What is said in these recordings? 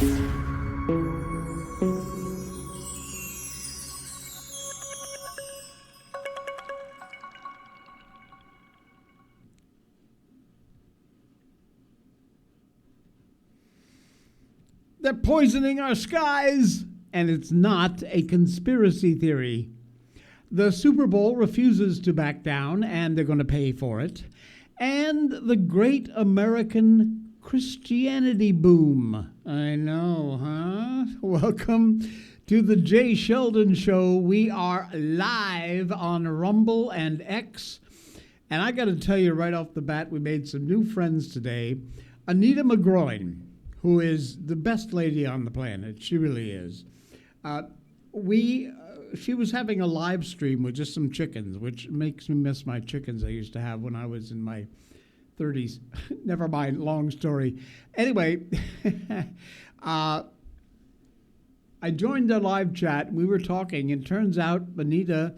They're poisoning our skies, and it's not a conspiracy theory. The Super Bowl refuses to back down, and they're going to pay for it. And the great American Christianity boom. I know, huh? Welcome to the Jay Sheldon Show. We are live on Rumble and X. And I got to tell you right off the bat, we made some new friends today. Anita McGroin, who is the best lady on the planet. She really is. She was having a live stream with just some chickens, which makes me miss my chickens I used to have when I was in my 30s. Never mind, long story. Anyway, I joined the live chat, and we were talking, and turns out Anita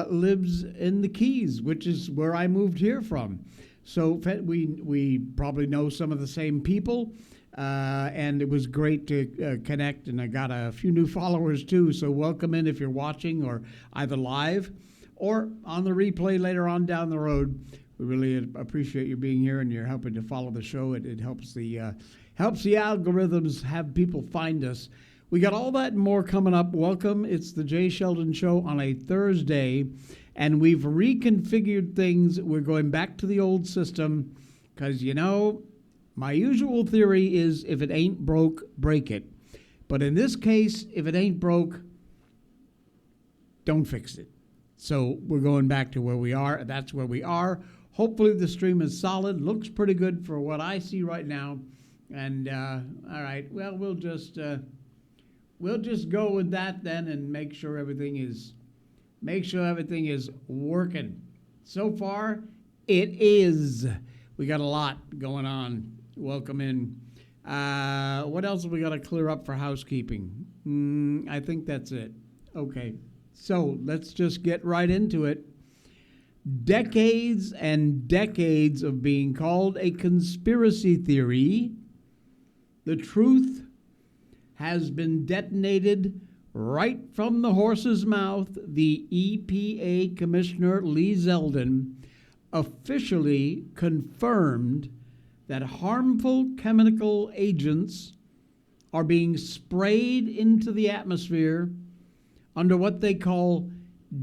lives in the Keys, which is where I moved here from. So we probably know some of the same people. And it was great to connect, and I got a few new followers too, so welcome in if you're watching or either live or on the replay later on down the road. We really appreciate you being here, and you're helping to follow the show. It helps the algorithms have people find us. We got all that and more coming up. Welcome. It's the Jay Sheldon Show on a Thursday, and we've reconfigured things. We're going back to the old system because, my usual theory is if it ain't broke, break it. But in this case, if it ain't broke, don't fix it. So we're going back to where we are. That's where we are. Hopefully the stream is solid. Looks pretty good for what I see right now. And all right, well, we'll just go with that then and make sure everything is working. So far, it is. We got a lot going on. Welcome in. What else have we got to clear up for housekeeping? I think that's it. Okay, so let's just get right into it. Decades and decades of being called a conspiracy theory. The truth has been detonated right from the horse's mouth. The EPA Commissioner Lee Zeldin officially confirmed that harmful chemical agents are being sprayed into the atmosphere under what they call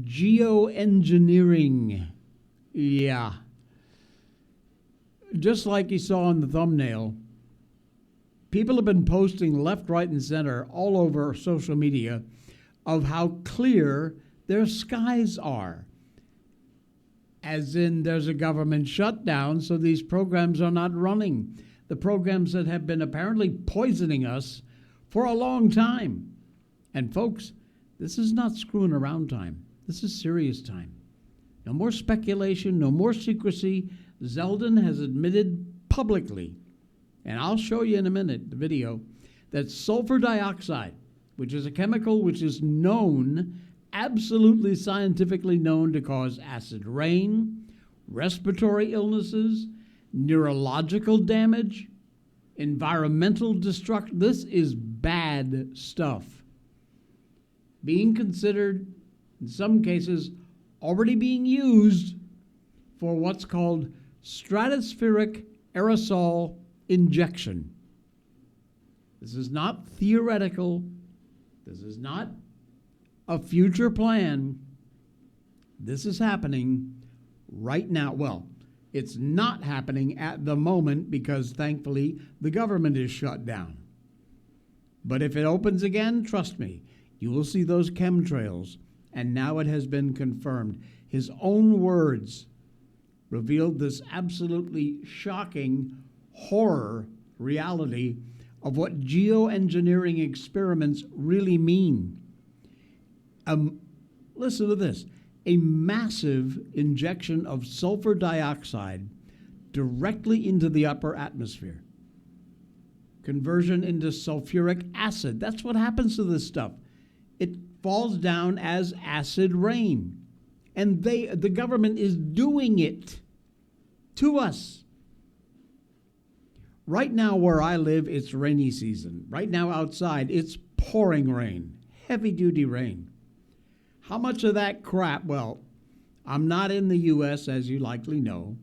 geoengineering. Yeah. Just like you saw in the thumbnail, people have been posting left, right, and center all over social media of how clear their skies are. As in, there's a government shutdown, so these programs are not running. The programs that have been apparently poisoning us for a long time. And folks, this is not screwing around time. This is serious time. No more speculation, no more secrecy. Zeldin has admitted publicly, and I'll show you in a minute the video, that sulfur dioxide, which is a chemical which is known, absolutely scientifically known to cause acid rain, respiratory illnesses, neurological damage, environmental destruction. This is bad stuff. Being considered, in some cases, already being used for what's called stratospheric aerosol injection. This is not theoretical. This is not a future plan. This is happening right now. Well, it's not happening at the moment because thankfully the government is shut down. But if it opens again, trust me, you will see those chemtrails. And now it has been confirmed. His own words revealed this absolutely shocking horror reality of what geoengineering experiments really mean. Listen to this. A massive injection of sulfur dioxide directly into the upper atmosphere. Conversion into sulfuric acid. That's what happens to this stuff. It falls down as acid rain. And the government is doing it to us. Right now where I live, it's rainy season. Right now outside, it's pouring rain, heavy-duty rain. How much of that crap? Well, I'm not in the U.S., as you likely know.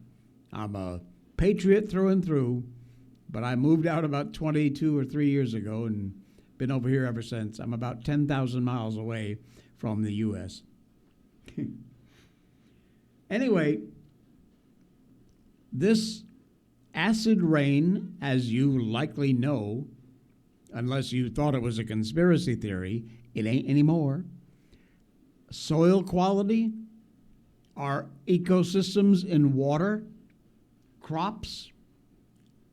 I'm a patriot through and through, but I moved out about 22 or 3 years ago and been over here ever since. I'm about 10,000 miles away from the U.S. Anyway, this acid rain, as you likely know, unless you thought it was a conspiracy theory, it ain't anymore. Soil quality, our ecosystems in water, crops,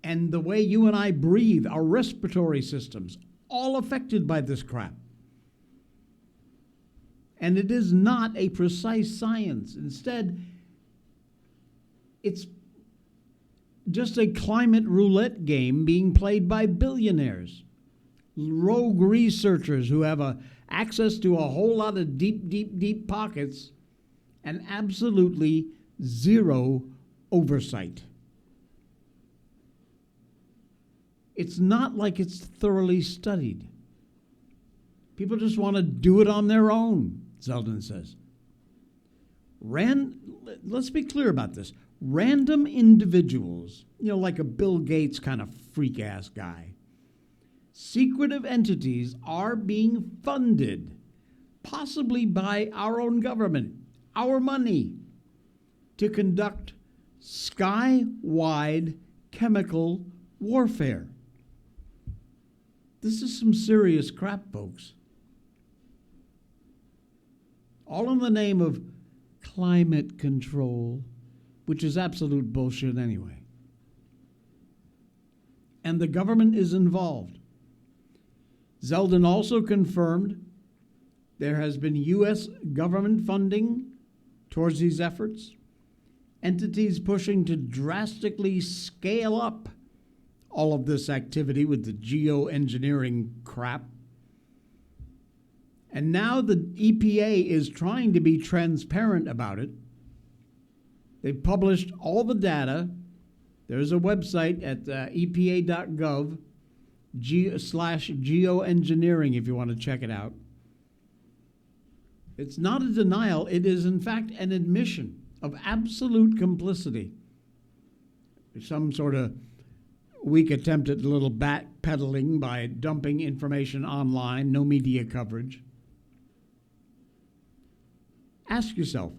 and the way you and I breathe, our respiratory systems, all affected by this crap. And it is not a precise science. Instead, it's just a climate roulette game being played by billionaires, rogue researchers who have access to a whole lot of deep pockets and absolutely zero oversight. It's not like it's thoroughly studied. People just want to do it on their own, Sheldon says. Let's be clear about this. Random individuals, like a Bill Gates kind of freak-ass guy, secretive entities are being funded, possibly by our own government, our money, to conduct sky-wide chemical warfare. This is some serious crap, folks. All in the name of climate control, which is absolute bullshit anyway. And the government is involved. Sheldon also confirmed there has been U.S. government funding towards these efforts, entities pushing to drastically scale up all of this activity with the geoengineering crap. And now the EPA is trying to be transparent about it. They've published all the data. There's a website at epa.gov /geoengineering if you want to check it out. It's not a denial. It is, in fact, an admission of absolute complicity. Some sort of weak attempt at a little backpedaling by dumping information online, no media coverage. Ask yourself,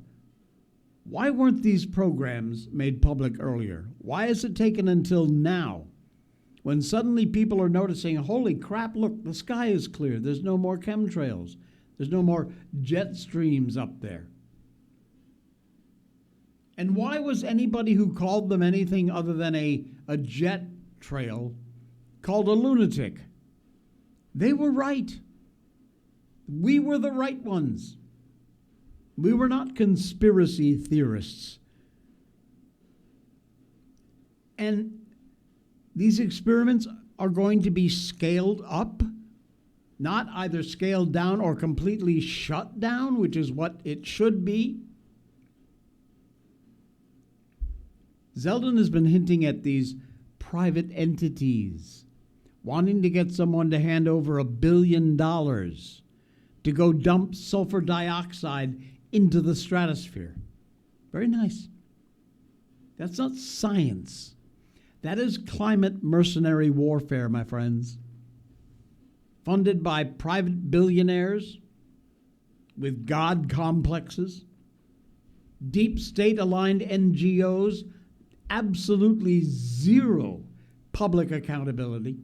why weren't these programs made public earlier? Why has it taken until now, when suddenly people are noticing, holy crap, look, the sky is clear. There's no more chemtrails. There's no more jet streams up there. And why was anybody who called them anything other than a jet trail called a lunatic? They were right. We were the right ones. We were not conspiracy theorists. And these experiments are going to be scaled up, not either scaled down or completely shut down, which is what it should be. Sheldon has been hinting at these private entities wanting to get someone to hand over $1 billion to go dump sulfur dioxide into the stratosphere. Very nice. That's not science. That is climate mercenary warfare, my friends. Funded by private billionaires with God complexes, deep state-aligned NGOs, absolutely zero public accountability,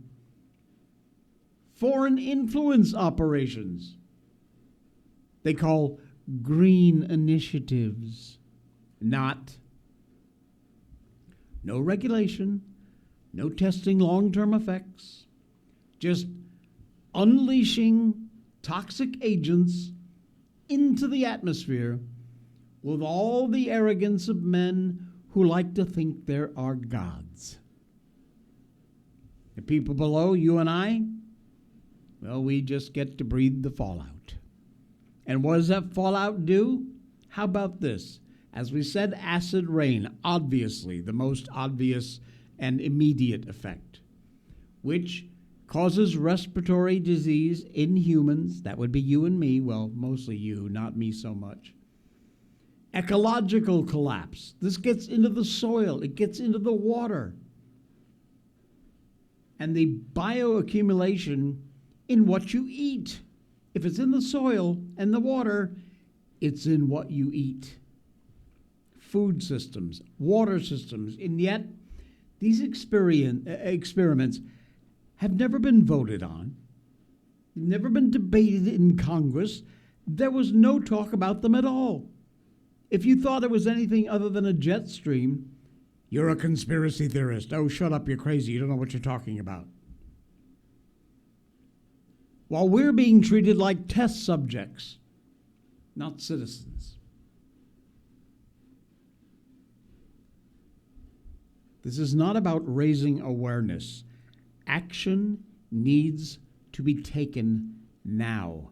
foreign influence operations they call green initiatives. No regulation, no testing long-term effects, just unleashing toxic agents into the atmosphere with all the arrogance of men who like to think there are gods. The people below, you and I, well, we just get to breathe the fallout. And what does that fallout do? How about this? As we said, acid rain, obviously the most obvious and immediate effect, which causes respiratory disease in humans. That would be you and me. Well, mostly you, not me so much. Ecological collapse. This gets into the soil. It gets into the water. And the bioaccumulation in what you eat. If it's in the soil and the water, it's in what you eat. Food systems, water systems, and yet these experiments have never been voted on, never been debated in Congress. There was no talk about them at all. If you thought it was anything other than a jet stream, you're a conspiracy theorist. Oh, shut up, you're crazy. You don't know what you're talking about. While we're being treated like test subjects, not citizens. This is not about raising awareness. Action needs to be taken now.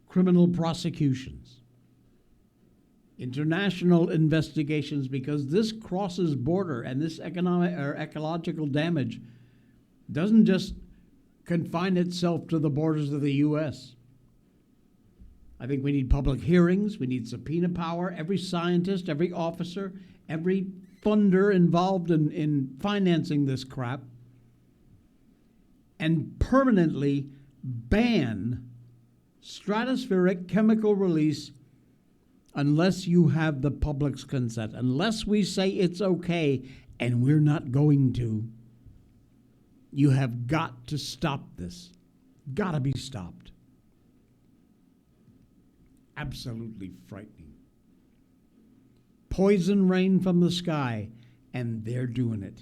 Criminal prosecutions, international investigations, because this crosses border, and this economic or ecological damage doesn't just confine itself to the borders of the U.S. I think we need public hearings. We need subpoena power. Every scientist, every officer, every funder involved in financing this crap, and permanently ban stratospheric chemical release unless you have the public's consent, unless we say it's okay, and we're not going to. You have got to stop this. Got to be stopped. Absolutely frightening. Poison rain from the sky, and they're doing it.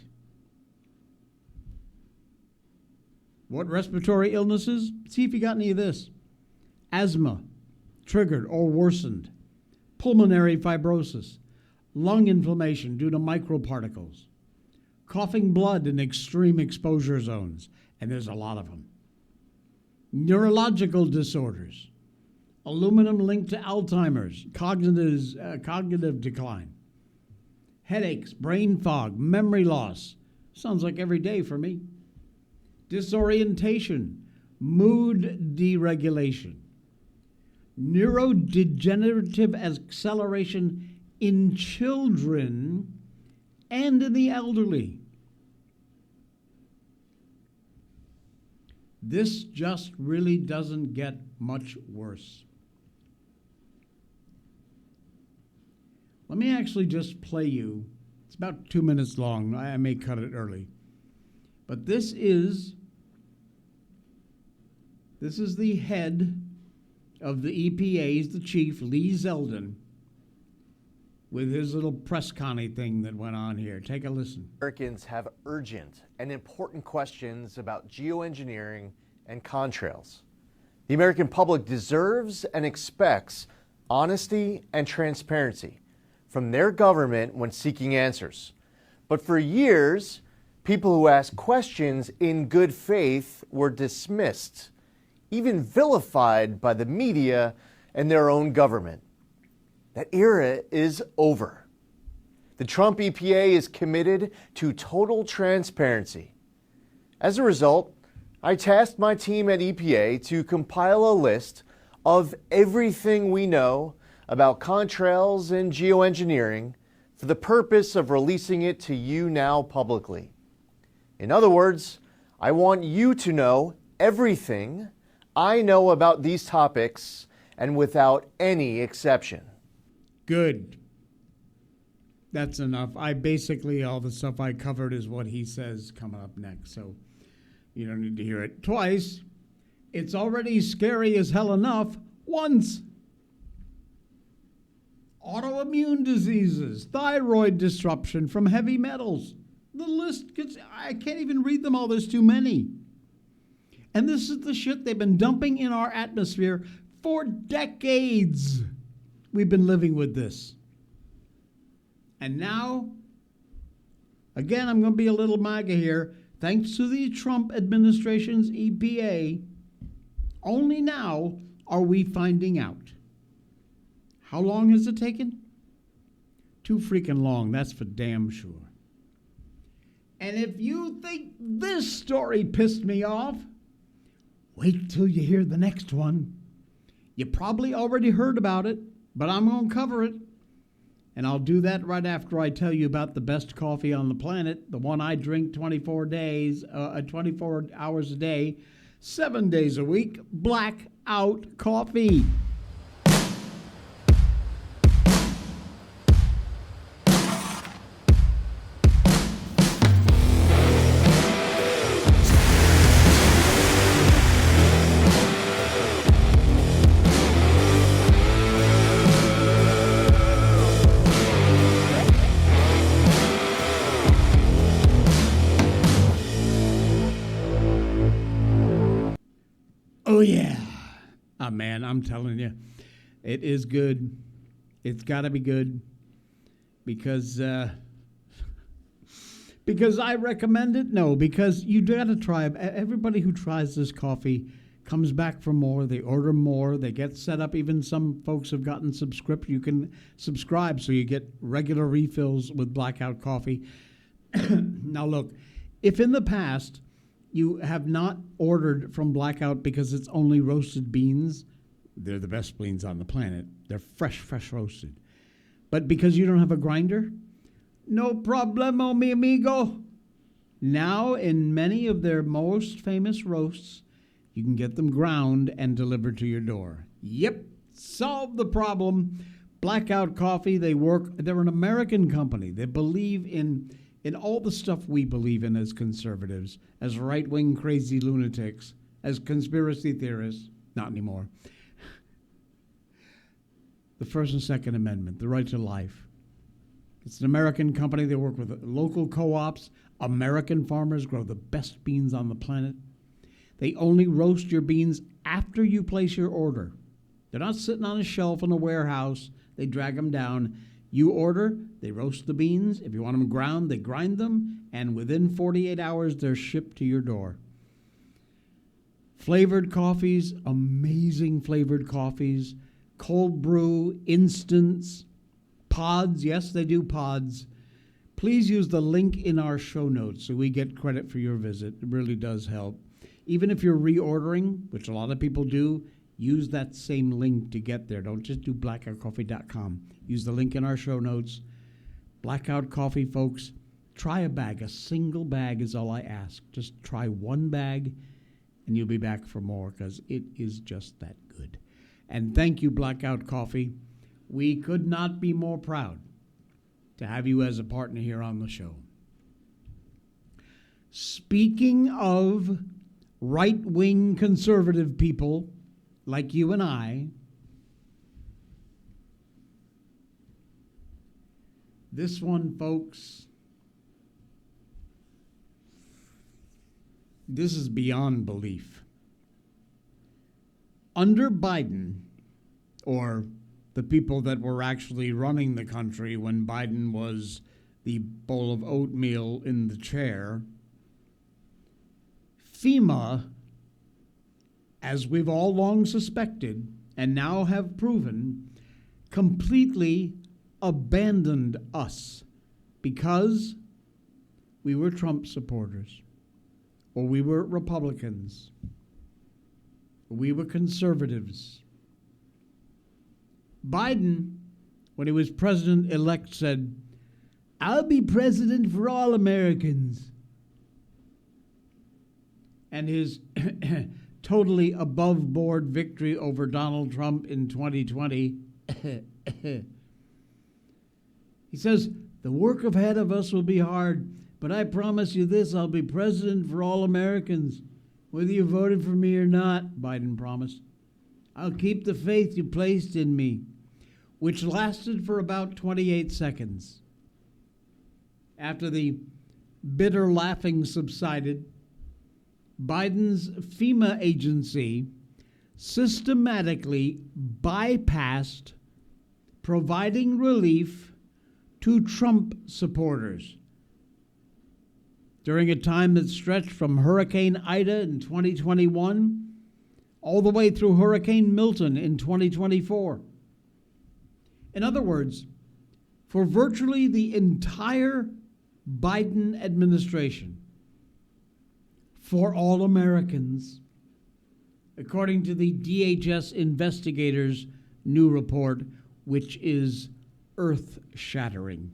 What respiratory illnesses? See if you got any of this. Asthma, triggered or worsened. Pulmonary fibrosis. Lung inflammation due to microparticles. Coughing blood in extreme exposure zones, and there's a lot of them. Neurological disorders. Aluminum linked to Alzheimer's, cognitive decline. Headaches, brain fog, memory loss. Sounds like every day for me. Disorientation, mood deregulation, neurodegenerative acceleration in children and in the elderly. This just really doesn't get much worse. Let me actually just play you. It's about 2 minutes long. I may cut it early. But this is the head of the EPA, he's the chief, Lee Zeldin, with his little press connie thing that went on here. Take a listen. Americans have urgent and important questions about geoengineering and contrails. The American public deserves and expects honesty and transparency from their government when seeking answers. But for years, people who asked questions in good faith were dismissed, even vilified by the media and their own government. That era is over. The Trump EPA is committed to total transparency. As a result, I tasked my team at EPA to compile a list of everything we know about contrails and geoengineering for the purpose of releasing it to you now publicly. In other words, I want you to know everything I know about these topics, and without any exception. Good. That's enough. Basically, all the stuff I covered is what he says coming up next, so you don't need to hear it twice. It's already scary as hell enough once. Autoimmune diseases, thyroid disruption from heavy metals. The list gets, I can't even read them all, there's too many. And this is the shit they've been dumping in our atmosphere for decades. We've been living with this. And now, again, I'm going to be a little MAGA here. Thanks to the Trump administration's EPA, only now are we finding out. How long has it taken? Too freaking long, that's for damn sure. And if you think this story pissed me off, wait till you hear the next one. You probably already heard about it, but I'm going to cover it. And I'll do that right after I tell you about the best coffee on the planet, the one I drink 24 hours a day, 7 days a week, Blackout Coffee. Oh, yeah. Oh, man, I'm telling you, it is good. It's got to be good because I recommend it? No, because you got to try it. Everybody who tries this coffee comes back for more. They order more. They get set up. Even some folks have gotten subscription. You can subscribe so you get regular refills with Blackout Coffee. Now, look, if in the past you have not ordered from Blackout because it's only roasted beans, they're the best beans on the planet. They're fresh roasted. But because you don't have a grinder, no problemo, mi amigo. Now, in many of their most famous roasts, you can get them ground and delivered to your door. Yep, solve the problem. Blackout Coffee, they're an American company. They believe in all the stuff we believe in as conservatives, as right-wing crazy lunatics, as conspiracy theorists. Not anymore. The First and Second Amendment, the right to life. It's an American company. They work with local co-ops. American farmers grow the best beans on the planet. They only roast your beans after you place your order. They're not sitting on a shelf in a warehouse. They drag them down. You order, they roast the beans. If you want them ground, they grind them. And within 48 hours, they're shipped to your door. Flavored coffees, amazing flavored coffees. Cold brew, instants, pods. Yes, they do pods. Please use the link in our show notes so we get credit for your visit. It really does help. Even if you're reordering, which a lot of people do, use that same link to get there. Don't just do blackoutcoffee.com. Use the link in our show notes. Blackout Coffee, folks. Try a bag. A single bag is all I ask. Just try one bag, and you'll be back for more because it is just that good. And thank you, Blackout Coffee. We could not be more proud to have you as a partner here on the show. Speaking of right-wing conservative people like you and I, this one, folks, this is beyond belief. Under Biden, or the people that were actually running the country when Biden was the bowl of oatmeal in the chair, FEMA, as we've all long suspected and now have proven, completely abandoned us because we were Trump supporters, or we were Republicans, or we were conservatives. Biden, when he was president-elect, said, "I'll be president for all Americans." And his totally above-board victory over Donald Trump in 2020, he says, "The work ahead of us will be hard, but I promise you this, I'll be president for all Americans, whether you voted for me or not," Biden promised. "I'll keep the faith you placed in me," which lasted for about 28 seconds. After the bitter laughing subsided, Biden's FEMA agency systematically bypassed providing relief to Trump supporters during a time that stretched from Hurricane Ida in 2021 all the way through Hurricane Milton in 2024. In other words, for virtually the entire Biden administration for all Americans, according to the DHS investigators' new report, which is earth-shattering.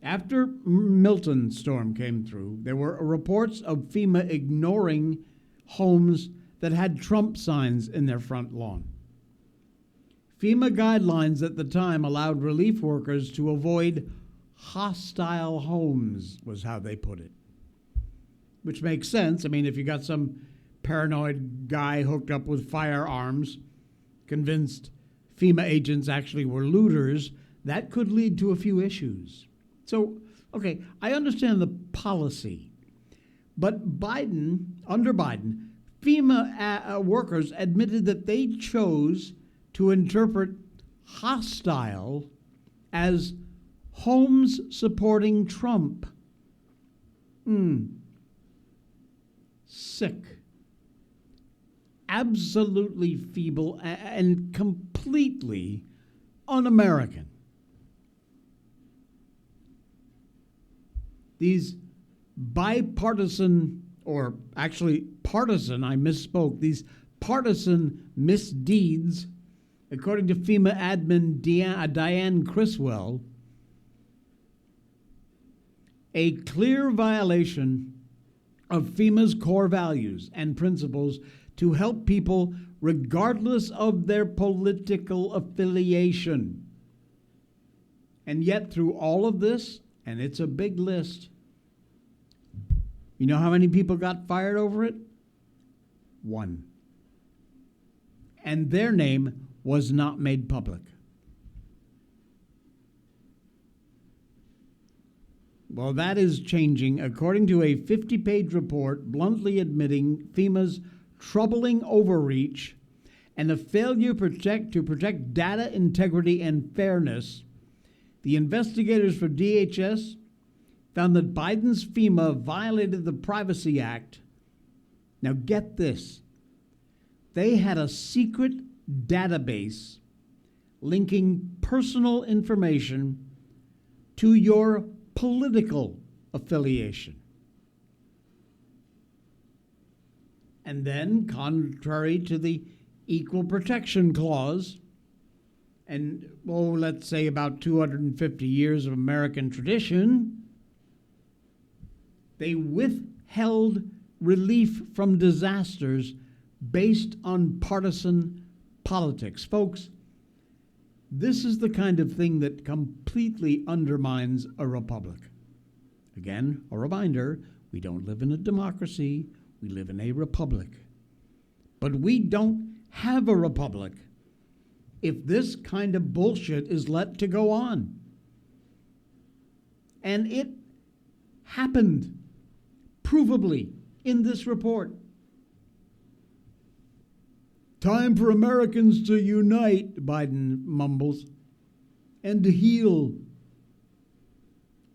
After Milton storm came through, there were reports of FEMA ignoring homes that had Trump signs in their front lawn. FEMA guidelines at the time allowed relief workers to avoid hostile homes, was how they put it. Which makes sense. I mean, if you got some paranoid guy hooked up with firearms, convinced FEMA agents actually were looters, that could lead to a few issues. So, okay, I understand the policy, but under Biden, FEMA workers admitted that they chose to interpret hostile as homes supporting Trump. Sick. Absolutely feeble and completely un-American. These bipartisan, or actually partisan, I misspoke, these partisan misdeeds, according to FEMA admin Diane Criswell, a clear violation of FEMA's core values and principles to help people regardless of their political affiliation. And yet, through all of this, and it's a big list, you know how many people got fired over it? 1. And their name was not made public. Well, that is changing, according to a 50-page report bluntly admitting FEMA's troubling overreach and a failure to protect data integrity and fairness. The investigators for DHS found that Biden's FEMA violated the Privacy Act. Now get this. They had a secret database linking personal information to your political affiliation. And then, contrary to the Equal Protection Clause, and, let's say about 250 years of American tradition, they withheld relief from disasters based on partisan politics. Folks, this is the kind of thing that completely undermines a republic. Again, a reminder, we don't live in a democracy, we live in a republic. But we don't have a republic if this kind of bullshit is let to go on. And it happened, provably, in this report. Time for Americans to unite, Biden mumbles, and to heal.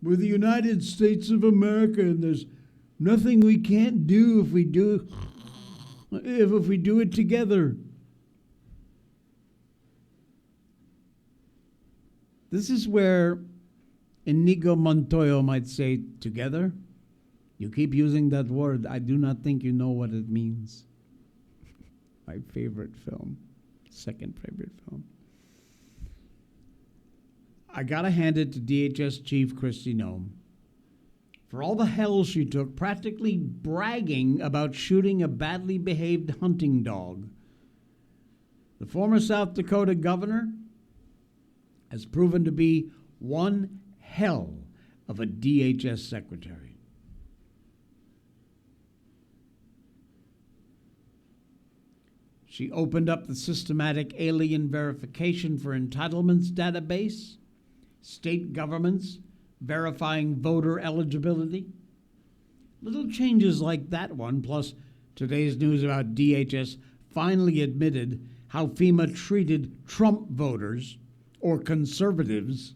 We're the United States of America, and there's nothing we can't do if we do it together. This is where Inigo Montoya might say, together? You keep using that word. I do not think you know what it means. My favorite film. Second favorite film. I gotta hand it to DHS Chief Kristi Noem for all the hell she took, practically bragging about shooting a badly behaved hunting dog. The former South Dakota governor has proven to be one hell of a DHS secretary. She opened up the systematic alien verification for entitlements database, state governments verifying voter eligibility. Little changes like that one, plus today's news about DHS finally admitted how FEMA treated Trump voters, or conservatives,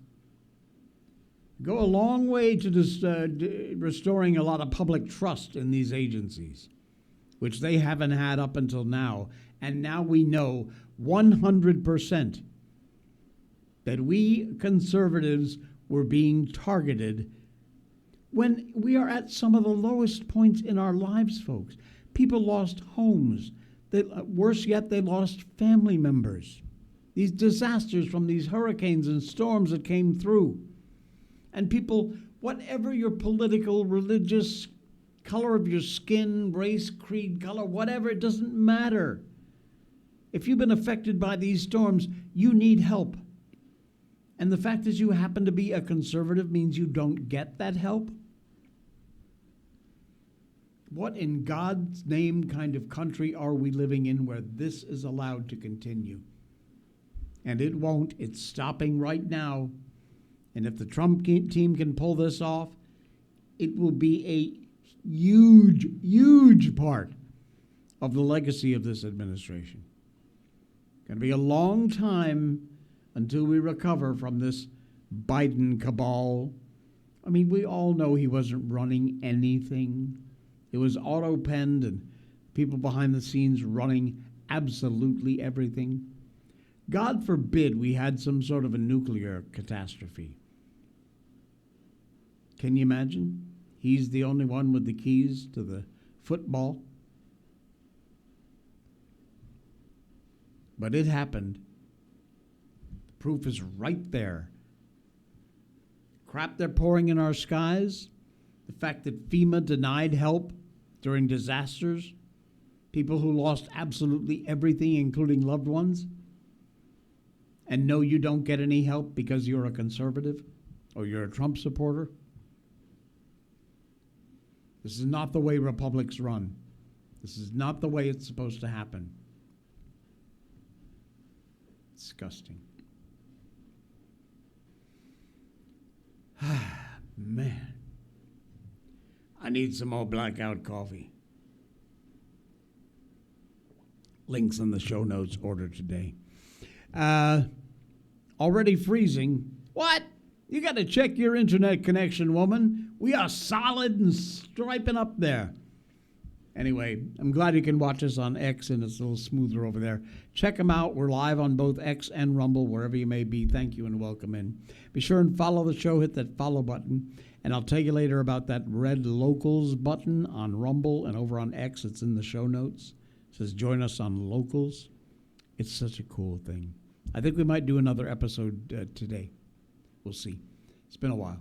go a long way to restoring a lot of public trust in these agencies, which they haven't had up until now. And now we know 100% that we conservatives were being targeted when we are at some of the lowest points in our lives, folks. People lost homes. Worse yet, they lost family members. These disasters from these hurricanes and storms that came through. And people, whatever your political, religious, color of your skin, race, creed, color, whatever, it doesn't matter. If you've been affected by these storms, you need help. And the fact that you happen to be a conservative means you don't get that help? What in God's name kind of country are we living in where this is allowed to continue? And it won't. It's stopping right now. And if the Trump team can pull this off, it will be a huge, huge part of the legacy of this administration. Going to be a long time until we recover from this Biden cabal. I mean, we all know he wasn't running anything. It was auto-penned and people behind the scenes running absolutely everything. God forbid we had some sort of a nuclear catastrophe. Can you imagine? He's the only one with the keys to the football. But it happened. The proof is right there. Crap they're pouring in our skies, the fact that FEMA denied help during disasters, people who lost absolutely everything, including loved ones, and no, you don't get any help because you're a conservative or you're a Trump supporter. This is not the way republics run. This is not the way it's supposed to happen. Disgusting. Man. I need some more Blackout coffee. Links in the show notes. Order today. Already freezing. What? You got to check your internet connection, woman. We are solid and striping up there. Anyway, I'm glad you can watch us on X, and it's a little smoother over there. Check them out. We're live on both X and Rumble, wherever you may be. Thank you and welcome in. Be sure and follow the show. Hit that follow button. And I'll tell you later about that red Locals button on Rumble and over on X. It's in the show notes. It says join us on Locals. It's such a cool thing. I think we might do another episode today. We'll see. It's been a while.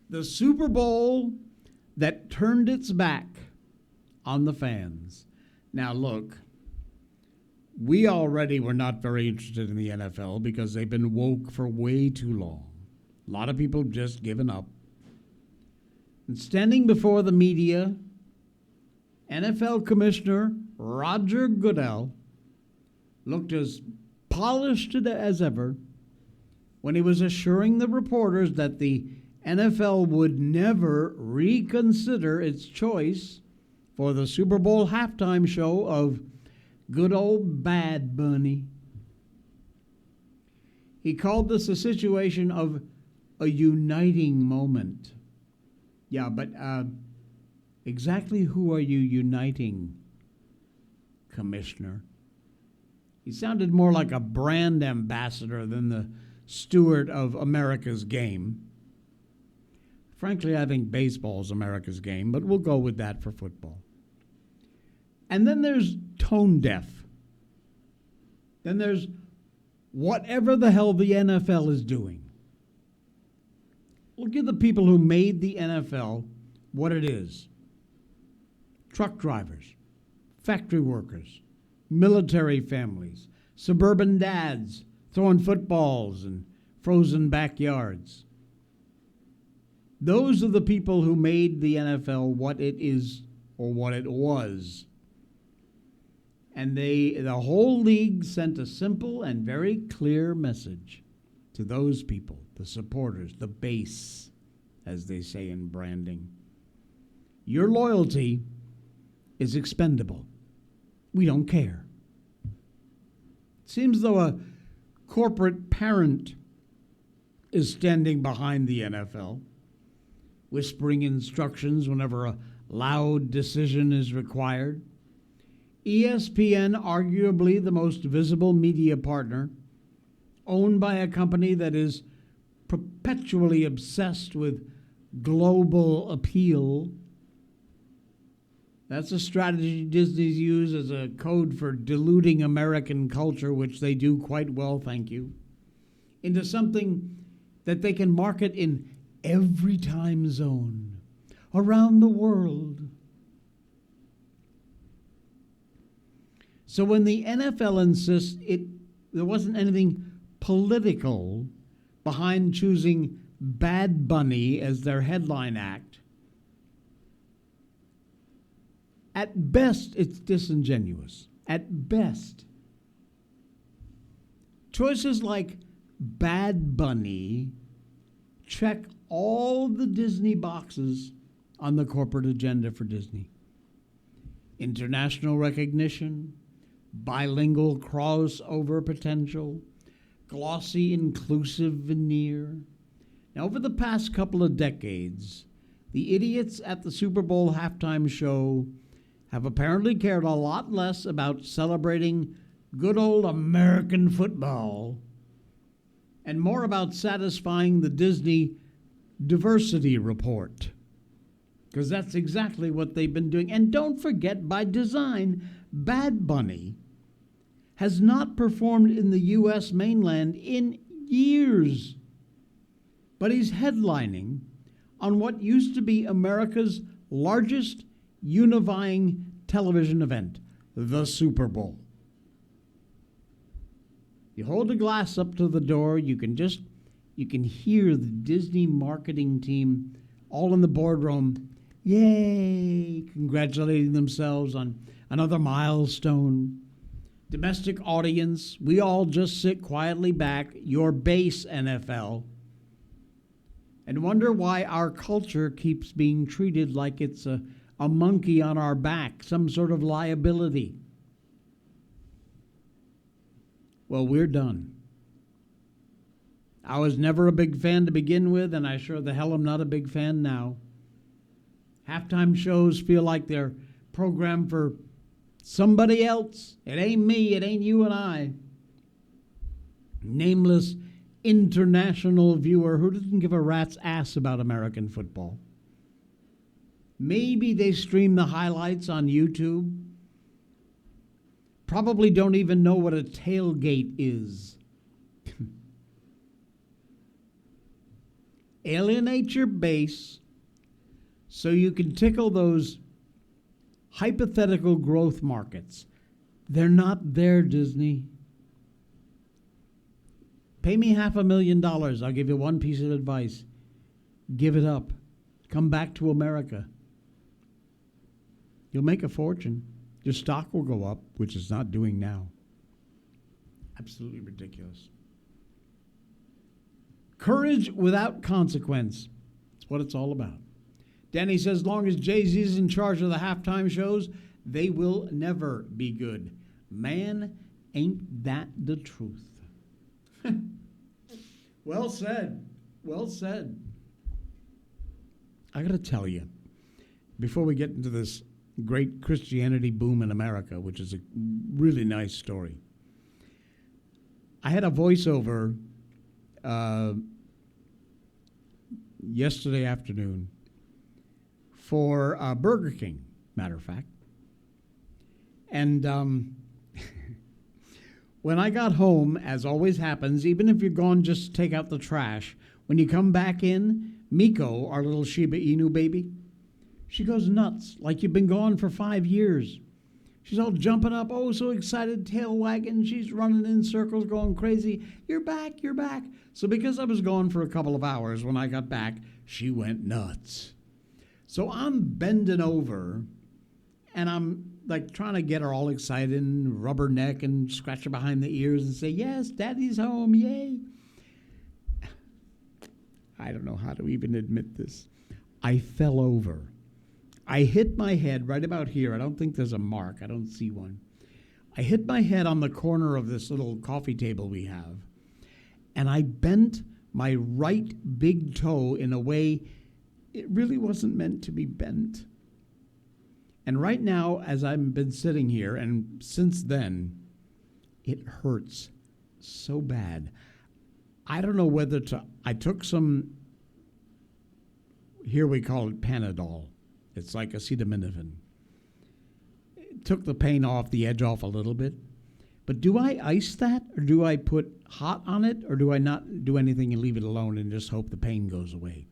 The Super Bowl that turned its back on the fans. Now, look, we already were not very interested in the NFL because they've been woke for way too long. A lot of people have just given up. And standing before the media, NFL Commissioner Roger Goodell looked as polished as ever when he was assuring the reporters that the NFL would never reconsider its choice for the Super Bowl halftime show of good old Bad Bunny. He called this a situation of a uniting moment. Yeah, but exactly who are you uniting, Commissioner? He sounded more like a brand ambassador than the steward of America's game. Frankly, I think baseball is America's game, but we'll go with that for football. And then there's tone deaf. Then there's whatever the hell the NFL is doing. Look at the people who made the NFL what it is. Truck drivers, factory workers, military families, suburban dads throwing footballs in frozen backyards. Those are the people who made the NFL what it is or what it was. And the whole league sent a simple and very clear message to those people, the supporters, the base, as they say in branding. Your loyalty is expendable. We don't care. It seems though a corporate parent is standing behind the NFL, whispering instructions whenever a loud decision is required. ESPN, arguably the most visible media partner, owned by a company that is perpetually obsessed with global appeal. That's a strategy Disney's used as a code for diluting American culture, which they do quite well, thank you, into something that they can market in every time zone around the world. So when the NFL insists there wasn't anything political behind choosing Bad Bunny as their headline act, at best it's disingenuous. At best. Choices like Bad Bunny check all the Disney boxes on the corporate agenda for Disney. International recognition, bilingual crossover potential, glossy inclusive veneer. Now, over the past couple of decades, the idiots at the Super Bowl halftime show have apparently cared a lot less about celebrating good old American football and more about satisfying the Disney diversity report. Because that's exactly what they've been doing. And don't forget, by design, Bad Bunny has not performed in the U.S. mainland in years. But he's headlining on what used to be America's largest unifying television event, the Super Bowl. You hold a glass up to the door, you can hear the Disney marketing team all in the boardroom, yay, congratulating themselves on another milestone. Domestic audience, we all just sit quietly back, your base NFL, and wonder why our culture keeps being treated like it's a monkey on our back, some sort of liability. Well, we're done. I was never a big fan to begin with, and I sure the hell am not a big fan now. Halftime shows feel like they're programmed for somebody else. It ain't me, it ain't you and I. Nameless international viewer who doesn't give a rat's ass about American football. Maybe they stream the highlights on YouTube. Probably don't even know what a tailgate is. Alienate your base so you can tickle those hypothetical growth markets. They're not there, Disney. Pay me $500,000. I'll give you one piece of advice. Give it up. Come back to America. You'll make a fortune. Your stock will go up, which it's not doing now. Absolutely ridiculous. Courage without consequence. That's what it's all about. Danny says, as long as Jay-Z's in charge of the halftime shows, they will never be good. Man, ain't that the truth. Well said. Well said. I got to tell you, before we get into this great Christianity boom in America, which is a really nice story, I had a voiceover yesterday afternoon for Burger King, matter of fact. And when I got home, as always happens, even if you're gone just to take out the trash, when you come back in, Miko, our little Shiba Inu baby, she goes nuts, like you've been gone for 5 years. She's all jumping up, oh, so excited, tail wagging. She's running in circles, going crazy. You're back, you're back. So because I was gone for a couple of hours, when I got back, she went nuts. So I'm bending over, and I'm like trying to get her all excited and rub her neck and scratch her behind the ears and say, yes, Daddy's home, yay. I don't know how to even admit this. I fell over. I hit my head right about here. I don't think there's a mark. I don't see one. I hit my head on the corner of this little coffee table we have, and I bent my right big toe in a way it really wasn't meant to be bent. And right now, as I've been sitting here, and since then, it hurts so bad. I don't know whether I took some, here we call it Panadol. It's like acetaminophen. It took the pain off, the edge off a little bit. But do I ice that, or do I put hot on it, or do I not do anything and leave it alone and just hope the pain goes away?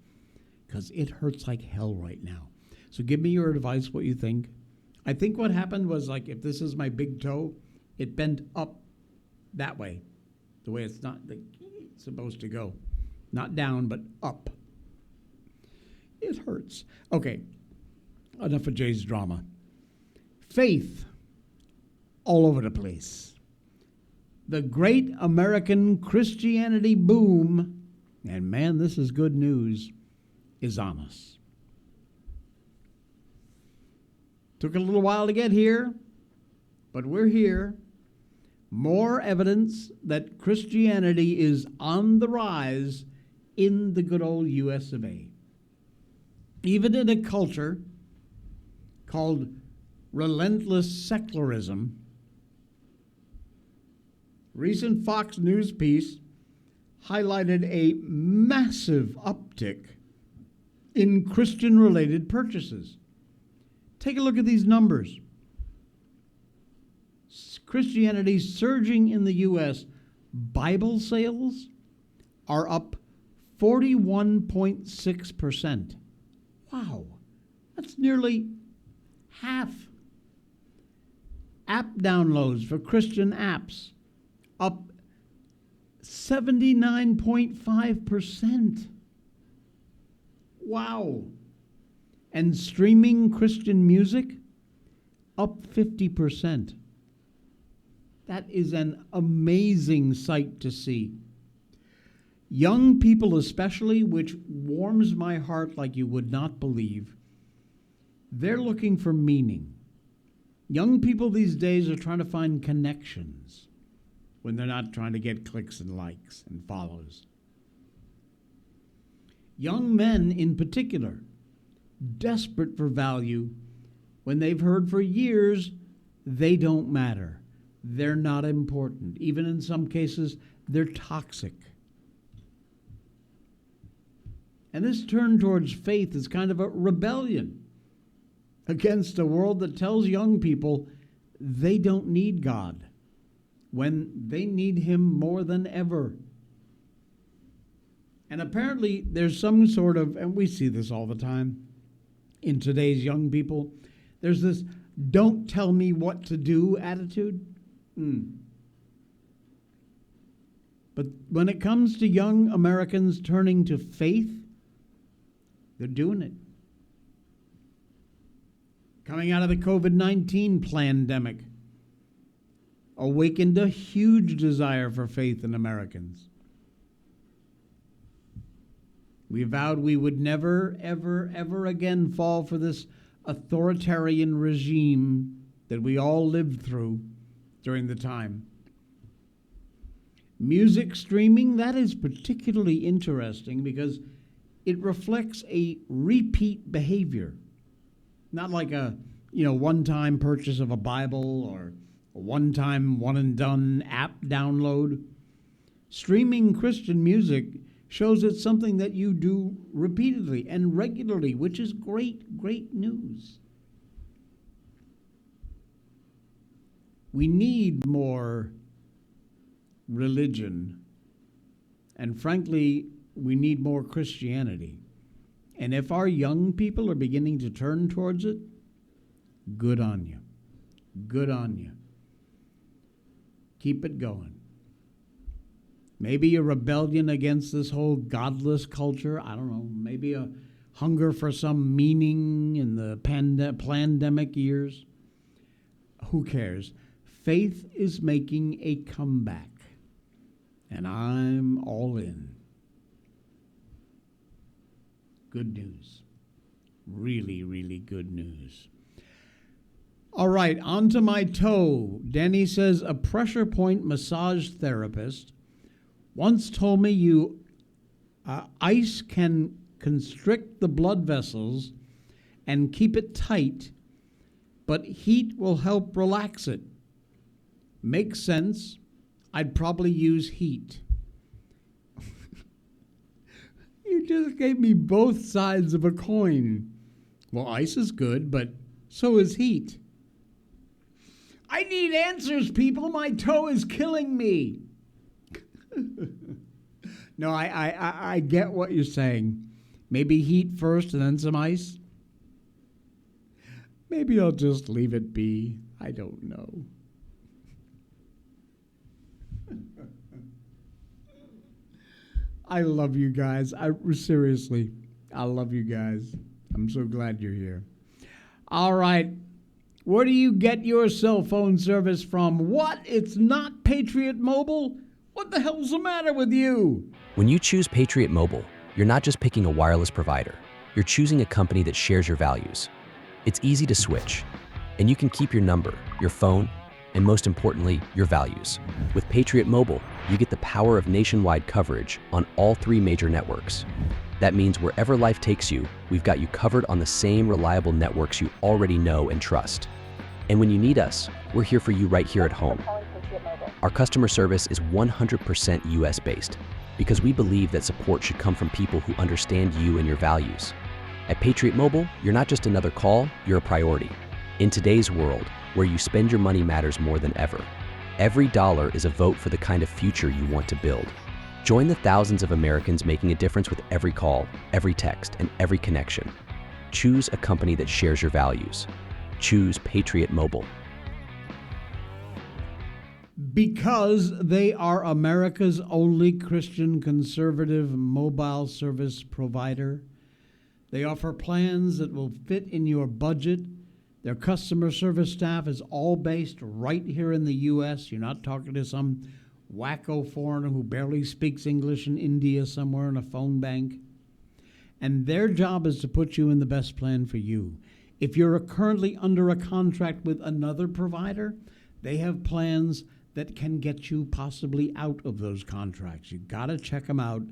Because it hurts like hell right now. So give me your advice, what you think. I think what happened was, like, if this is my big toe, it bent up that way, the way it's not supposed to go. Not down, but up. It hurts. Okay, enough of Jay's drama. Faith all over the place. The great American Christianity boom, and man, this is good news, is on us. Took a little while to get here, but we're here. More evidence that Christianity is on the rise in the good old US of A. Even in a culture called relentless secularism, recent Fox News piece highlighted a massive uptick in Christian-related purchases. Take a look at these numbers. Christianity surging in the U.S. Bible sales are up 41.6%. Wow, that's nearly half. App downloads for Christian apps up 79.5%. Wow. And streaming Christian music up 50%. That is an amazing sight to see. Young people especially, which warms my heart like you would not believe, they're looking for meaning. Young people these days are trying to find connections when they're not trying to get clicks and likes and follows. Young men in particular, desperate for value when they've heard for years they don't matter. They're not important. Even in some cases, they're toxic. And this turn towards faith is kind of a rebellion against a world that tells young people they don't need God when they need Him more than ever. And apparently there's some sort of, and we see this all the time in today's young people, there's this don't tell me what to do attitude. But when it comes to young Americans turning to faith, they're doing it. Coming out of the COVID-19 pandemic, awakened a huge desire for faith in Americans. We vowed we would never, ever, ever again fall for this authoritarian regime that we all lived through during the time. Music streaming, that is particularly interesting because it reflects a repeat behavior. Not like a, one-time purchase of a Bible or a one-time one-and-done app download. Streaming Christian music shows it's something that you do repeatedly and regularly, which is great, great news. We need more religion, and frankly, we need more Christianity. And if our young people are beginning to turn towards it, good on you. Good on you. Keep it going. Maybe a rebellion against this whole godless culture. I don't know. Maybe a hunger for some meaning in the pandemic years. Who cares? Faith is making a comeback, and I'm all in. Good news. Really, really good news. All right, on to my toe. Danny says, a pressure point massage therapist once told me ice can constrict the blood vessels and keep it tight but heat will help relax it. Makes sense. I'd probably use heat. You just gave me both sides of a coin. Well, ice is good, but so is heat. I need answers, people. My toe is killing me. No, I get what you're saying. Maybe heat first and then some ice. Maybe I'll just leave it be. I don't know. I love you guys. Seriously, I love you guys. I'm so glad you're here. All right. Where do you get your cell phone service from? What? It's not Patriot Mobile? What the hell's the matter with you? When you choose Patriot Mobile, you're not just picking a wireless provider. You're choosing a company that shares your values. It's easy to switch, and you can keep your number, your phone, and most importantly, your values. With Patriot Mobile, you get the power of nationwide coverage on all 3 major networks. That means wherever life takes you, we've got you covered on the same reliable networks you already know and trust. And when you need us, we're here for you right here at home. Our customer service is 100% US-based because we believe that support should come from people who understand you and your values. At Patriot Mobile, you're not just another call, you're a priority. In today's world, where you spend your money matters more than ever, every dollar is a vote for the kind of future you want to build. Join the thousands of Americans making a difference with every call, every text, and every connection. Choose a company that shares your values. Choose Patriot Mobile. Because they are America's only Christian conservative mobile service provider. They offer plans that will fit in your budget. Their customer service staff is all based right here in the U.S. You're not talking to some wacko foreigner who barely speaks English in India somewhere in a phone bank. And their job is to put you in the best plan for you. If you're currently under a contract with another provider, they have plans that can get you possibly out of those contracts. You got to check them out.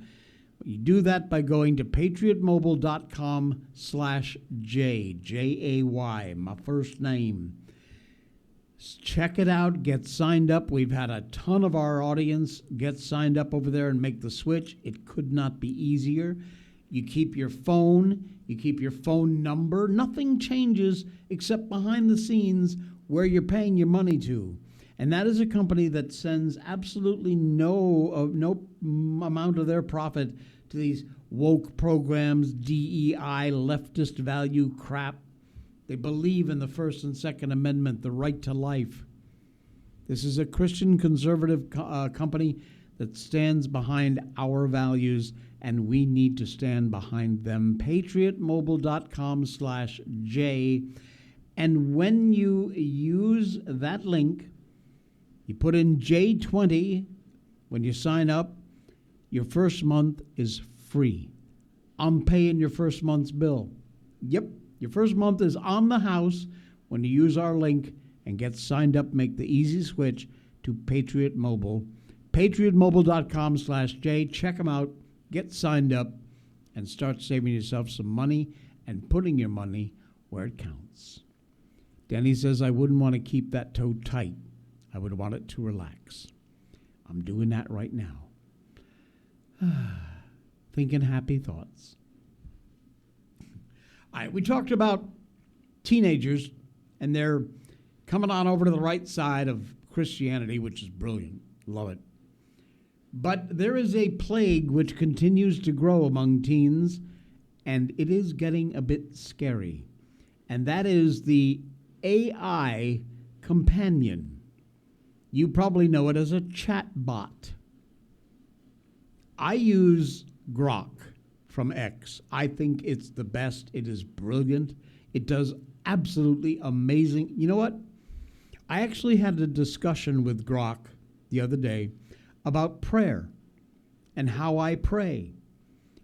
You do that by going to patriotmobile.com/J, J-A-Y, my first name. Check it out. Get signed up. We've had a ton of our audience get signed up over there and make the switch. It could not be easier. You keep your phone. You keep your phone number. Nothing changes except behind the scenes where you're paying your money to. And that is a company that sends absolutely no amount of their profit to these woke programs, DEI, leftist value crap. They believe in the First and Second Amendment, the right to life. This is a Christian conservative company that stands behind our values, and we need to stand behind them. patriotmobile.com/J. And when you use that link, you put in J20 when you sign up, your first month is free. I'm paying your first month's bill. Yep, your first month is on the house when you use our link and get signed up, make the easy switch to Patriot Mobile. patriotmobile.com/J. Check them out, get signed up, and start saving yourself some money and putting your money where it counts. Denny says, I wouldn't want to keep that toe tight. I would want it to relax. I'm doing that right now. Thinking happy thoughts. All right, we talked about teenagers, and they're coming on over to the right side of Christianity, which is brilliant. Love it. But there is a plague which continues to grow among teens, and it is getting a bit scary. And that is the AI companion. You probably know it as a chat bot. I use Grok from X. I think it's the best. It is brilliant. It does absolutely amazing. You know what? I actually had a discussion with Grok the other day about prayer and how I pray,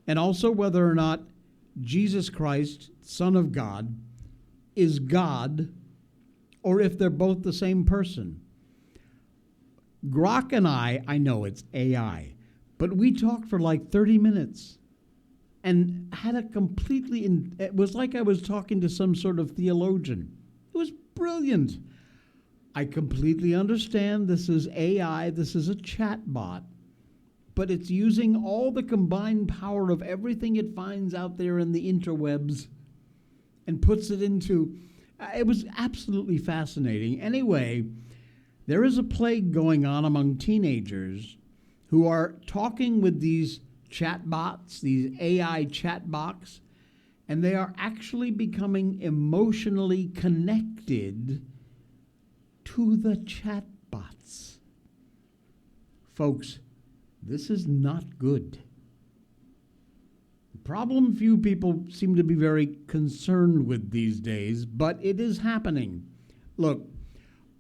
and also whether or not Jesus Christ, Son of God, is God, or if they're both the same person. Grok and I know it's AI, but we talked for like 30 minutes and had a completely, it was like I was talking to some sort of theologian. It was brilliant. I completely understand this is AI, this is a chat bot, but it's using all the combined power of everything it finds out there in the interwebs and puts it into. It was absolutely fascinating. Anyway, there is a plague going on among teenagers who are talking with these chat bots, these AI chat bots, and they are actually becoming emotionally connected to the chat bots. Folks, this is not good. The problem few people seem to be very concerned with these days, but it is happening. Look,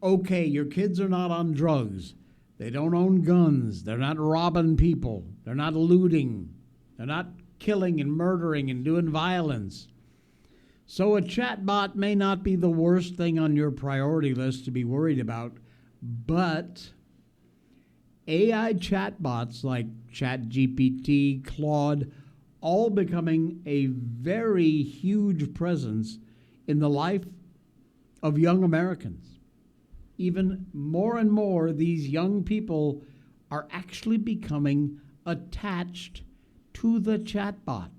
okay, your kids are not on drugs. They don't own guns. They're not robbing people. They're not looting. They're not killing and murdering and doing violence. So a chatbot may not be the worst thing on your priority list to be worried about, but AI chatbots like ChatGPT, Claude, all becoming a very huge presence in the life of young Americans. Even more and more, these young people are actually becoming attached to the chatbot.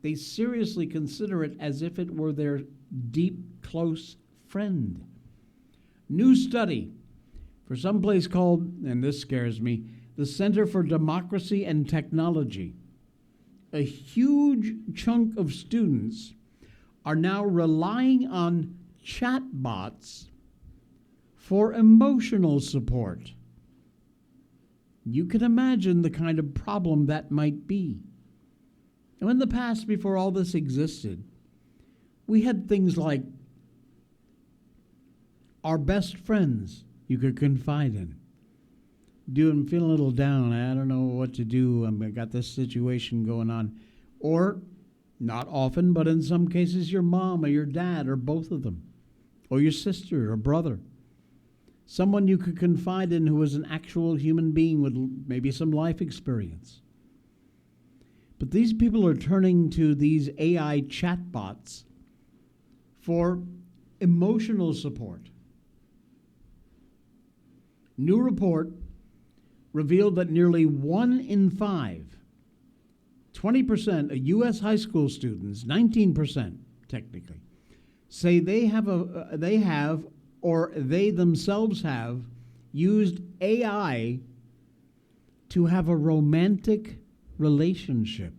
They seriously consider it as if it were their deep, close friend. New study for some place called, and this scares me, the Center for Democracy and Technology. A huge chunk of students are now relying on chatbots for emotional support. You can imagine the kind of problem that might be. Now, in the past, before all this existed, we had things like our best friends you could confide in. Dude, I'm feeling a little down. I don't know what to do. I got this situation going on. Or, not often, but in some cases, your mom or your dad or both of them. Or your sister or brother. Someone you could confide in who was an actual human being with maybe some life experience. But these people are turning to these AI chatbots for emotional support. New report revealed that nearly 1 in 5, 20% of U.S. high school students, 19% technically, say they have or they themselves have used AI to have a romantic relationship.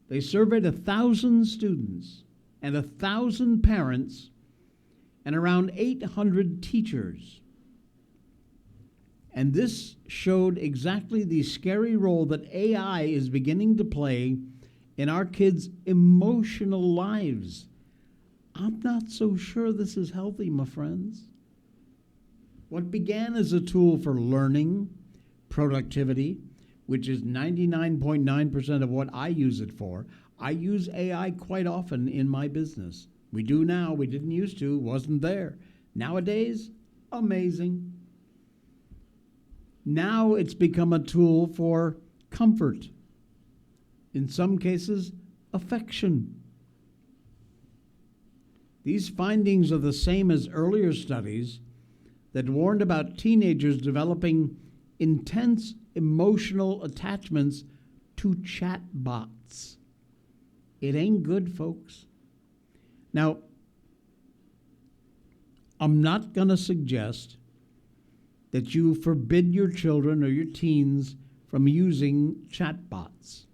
They surveyed 1,000 students and 1,000 parents and around 800 teachers. And this showed exactly the scary role that AI is beginning to play in our kids' emotional lives. I'm not so sure this is healthy, my friends. What began as a tool for learning, productivity, which is 99.9% of what I use it for. I use AI quite often in my business. We do now. We didn't used to. Wasn't there. Nowadays, amazing. Now it's become a tool for comfort. In some cases, affection. These findings are the same as earlier studies that warned about teenagers developing intense emotional attachments to chatbots. It ain't good, folks. Now, I'm not going to suggest that you forbid your children or your teens from using chatbots.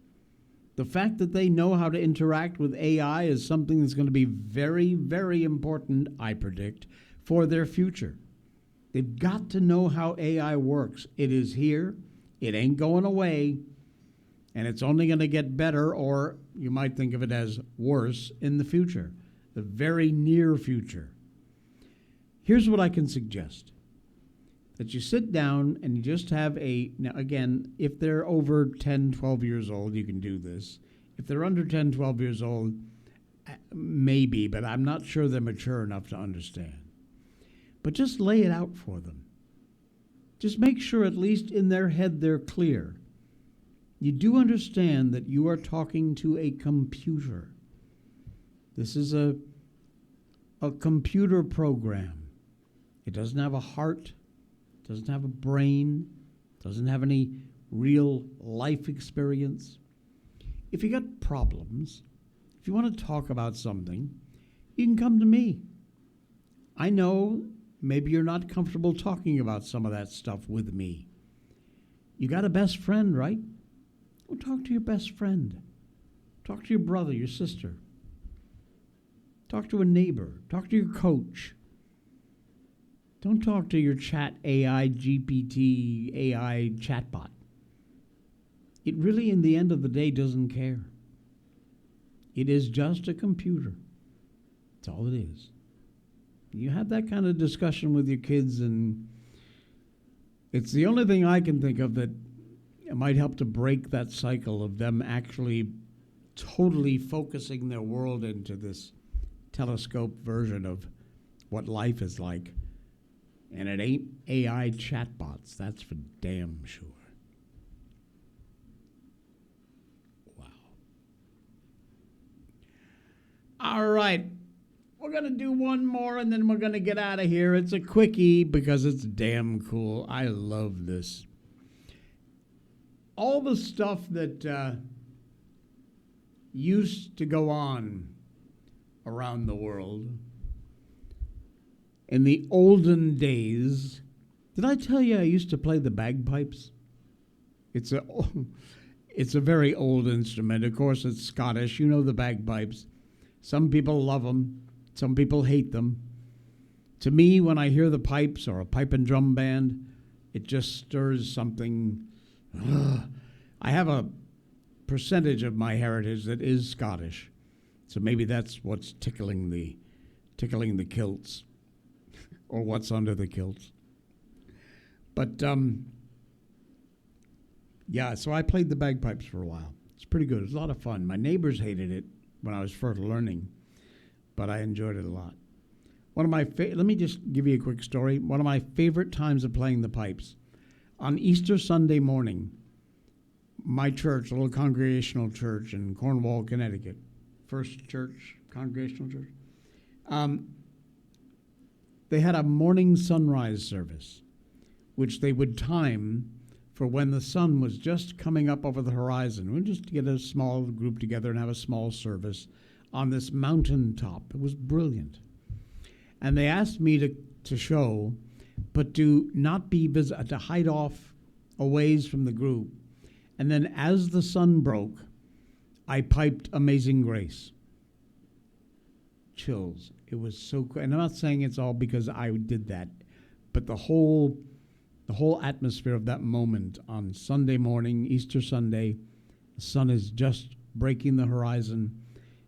The fact that they know how to interact with AI is something that's going to be very, very important, I predict, for their future. They've got to know how AI works. It is here. It ain't going away. And it's only going to get better, or you might think of it as worse, in the future, the very near future. Here's what I can suggest. That you sit down and you just have now again, if they're over 10, 12 years old, you can do this. If they're under 10, 12 years old, maybe, but I'm not sure they're mature enough to understand. But just lay it out for them. Just make sure, at least in their head, they're clear. You do understand that you are talking to a computer. This is a computer program. It doesn't have a heart, doesn't have a brain, doesn't have any real life experience. If you got problems, if you want to talk about something, you can come to me. I know maybe you're not comfortable talking about some of that stuff with me. You got a best friend, right? Well, talk to your best friend. Talk to your brother, your sister. Talk to a neighbor. Talk to your coach. Don't talk to your chat AI, GPT, AI chatbot. It really, in the end of the day, doesn't care. It is just a computer. That's all it is. You have that kind of discussion with your kids, and it's the only thing I can think of that might help to break that cycle of them actually totally focusing their world into this telescope version of what life is like. And it ain't AI chatbots, that's for damn sure. Wow. All right. We're going to do one more and then we're going to get out of here. It's a quickie because it's damn cool. I love this. All the stuff that used to go on around the world in the olden days. Did I tell you I used to play the bagpipes? It's a very old instrument. Of course, it's Scottish. You know the bagpipes. Some people love them. Some people hate them. To me, when I hear the pipes or a pipe and drum band, it just stirs something. I have a percentage of my heritage that is Scottish, so maybe that's what's tickling the kilts, or what's under the kilts. But yeah, so I played the bagpipes for a while. It's pretty good. It was a lot of fun. My neighbors hated it when I was first learning, but I enjoyed it a lot. One of my let me just give you a quick story. One of my favorite times of playing the pipes, on Easter Sunday morning, my church, a little congregational church in Cornwall, Connecticut, First Church, Congregational Church, they had a morning sunrise service, which they would time for when the sun was just coming up over the horizon. We'd just get a small group together and have a small service on this mountaintop. It was brilliant. And they asked me to show, but to not be visible, to hide off a ways from the group. And then as the sun broke, I piped Amazing Grace. Chills. It was so cool. And I'm not saying it's all because I did that, but the whole atmosphere of that moment on Sunday morning, Easter Sunday, the sun is just breaking the horizon,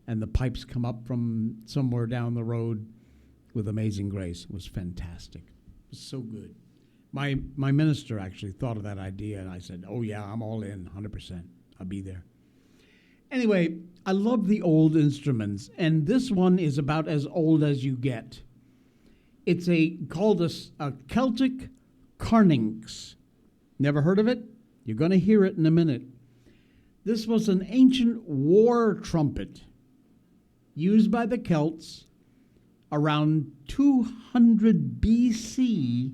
and the pipes come up from somewhere down the road with Amazing Grace. It was fantastic. It was so good. My minister actually thought of that idea, and I said, oh, yeah, I'm all in, 100%. I'll be there. Anyway, I love the old instruments, and this one is about as old as you get. It's called a Celtic carninx. Never heard of it? You're going to hear it in a minute. This was an ancient war trumpet used by the Celts around 200 BC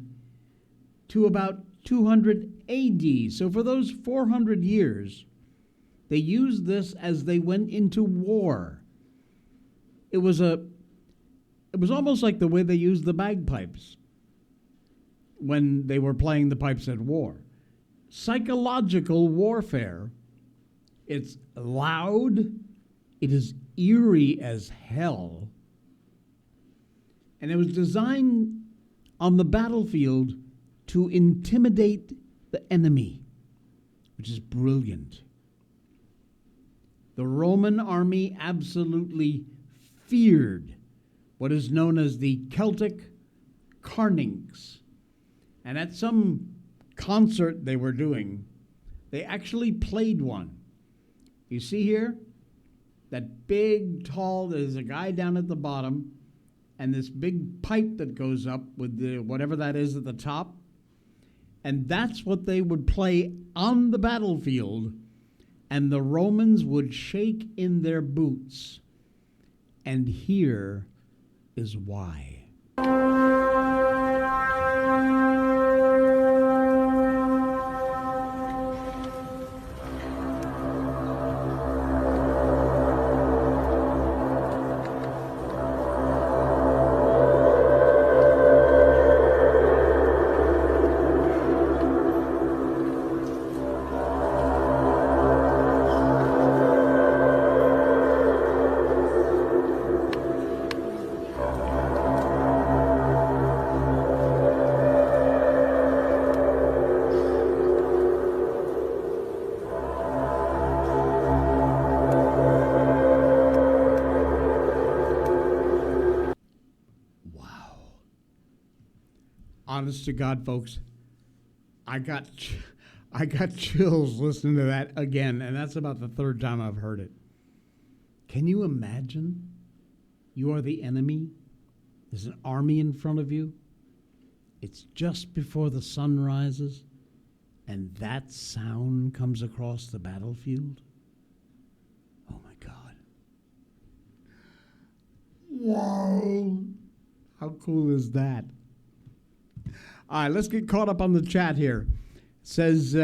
to about 200 AD. So for those 400 years, they used this as they went into war. It was almost like the way they used the bagpipes when they were playing the pipes at war. Psychological warfare. It's loud. It is eerie as hell. And it was designed on the battlefield to intimidate the enemy, which is brilliant. The Roman army absolutely feared what is known as the Celtic carninx. And at some concert they were doing, they actually played one. You see here? That big, tall, there's a guy down at the bottom, and this big pipe that goes up with the whatever that is at the top. And that's what they would play on the battlefield, and the Romans would shake in their boots and hear is why. Honest to God, folks, I got chills listening to that again, and that's about the third time I've heard it. Can you imagine? You are the enemy. There's an army in front of you. It's just before the sun rises, and that sound comes across the battlefield. Oh my God. Whoa. How cool is that? All right, let's get caught up on the chat here. It says,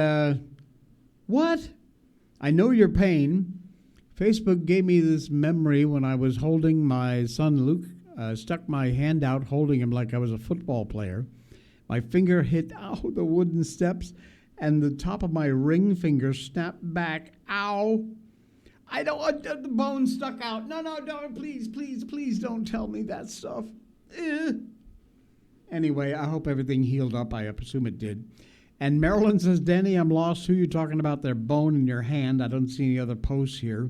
what? I know your pain. Facebook gave me this memory when I was holding my son Luke, stuck my hand out holding him like I was a football player. My finger hit the wooden steps, and the top of my ring finger snapped back. Ow. I don't want the bone stuck out. No, don't. Please don't tell me that stuff. Anyway, I hope everything healed up. I assume it did. And Marilyn says, Danny, I'm lost. Who are you talking about? Their bone in your hand. I don't see any other posts here.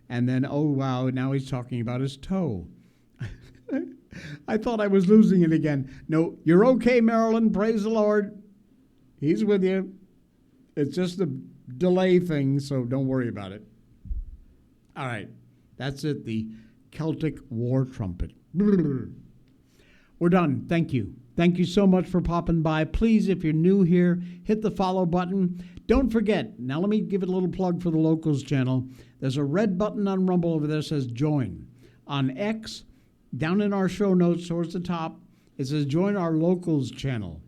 And then, oh, wow, now he's talking about his toe. I thought I was losing it again. No, you're okay, Marilyn. Praise the Lord. He's with you. It's just a delay thing, so don't worry about it. All right. That's it, the Celtic war trumpet. We're done. Thank you. Thank you so much for popping by. Please, if you're new here, hit the follow button. Don't forget, now let me give it a little plug for the Locals channel. There's a red button on Rumble over there that says join. On X, down in our show notes towards the top, it says join our Locals channel.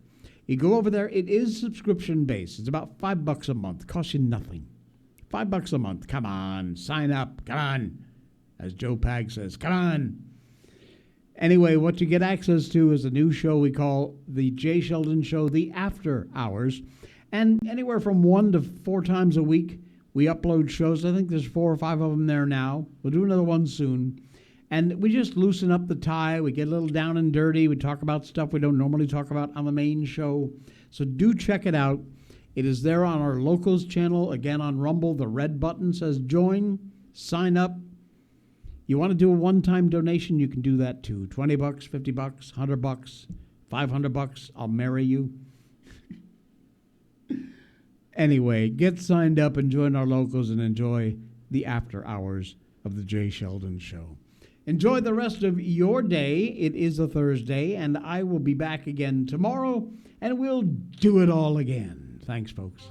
You go over there. It is subscription based. It's about $5 a month. Costs you nothing. $5 a month. Come on. Sign up. Come on. As Joe Pag says, come on. Anyway, what you get access to is a new show we call the J. Sheldon Show, the After Hours. And anywhere from 1 to 4 times a week, we upload shows. I think there's 4 or 5 of them there now. We'll do another one soon. And we just loosen up the tie. We get a little down and dirty. We talk about stuff we don't normally talk about on the main show. So do check it out. It is there on our Locals channel. Again, on Rumble, the red button says join, sign up. You want to do a one-time donation, you can do that too. $20, $50, $100, $500, I'll marry you. Anyway, get signed up and join our Locals and enjoy the after hours of the Jay Sheldon Show. Enjoy the rest of your day. It is a Thursday, and I will be back again tomorrow, and we'll do it all again. Thanks, folks.